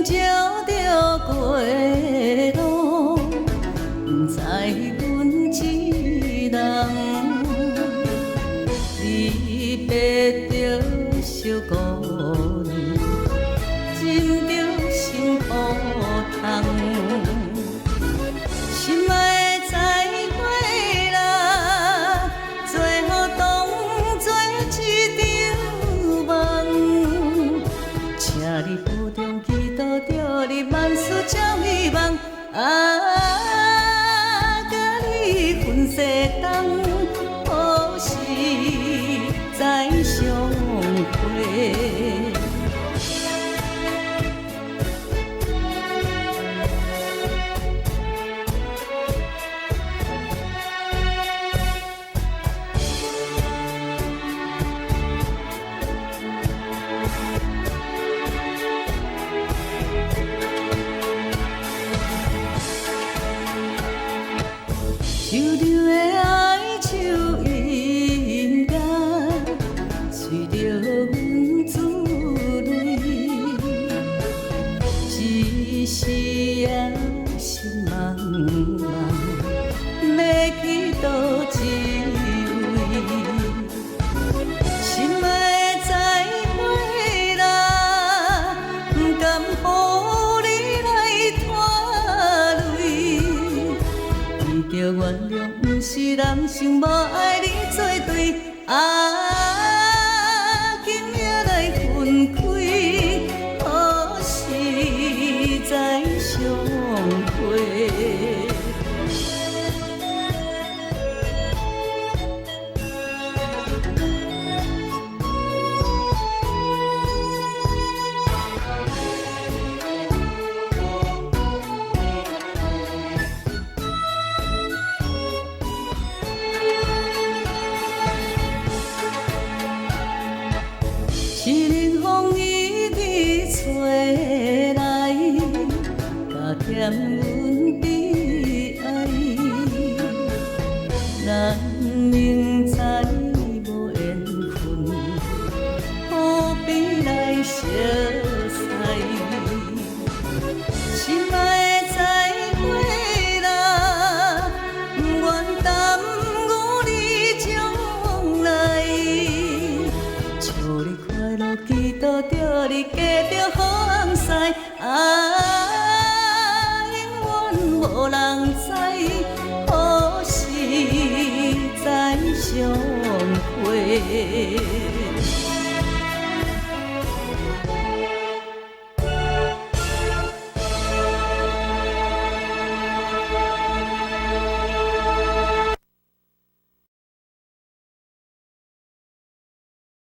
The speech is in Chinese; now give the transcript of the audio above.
照着过路，不知阮一人，离别着寂孤年，浸着心乌窗。心爱的再会啦，最后当作一场梦，请你保重，祈祷着你万事照希望。甲你分世东，何时再相会？秋流的爱像音乐，随着阮滋泪，一时也心茫茫，要去倒一位？心爱的再会啦，不甘予你来拖累。你着原谅，不是人生无爱你作对，今夜来分开，何时再相会？一阵风雨你吹来，加添阮悲哀。咱明知无缘分，何必来相识？心爱的再会啦，不愿耽误你将来。祝你快乐，祈祷着你嫁着好翁婿，永远无人知，何时再相会？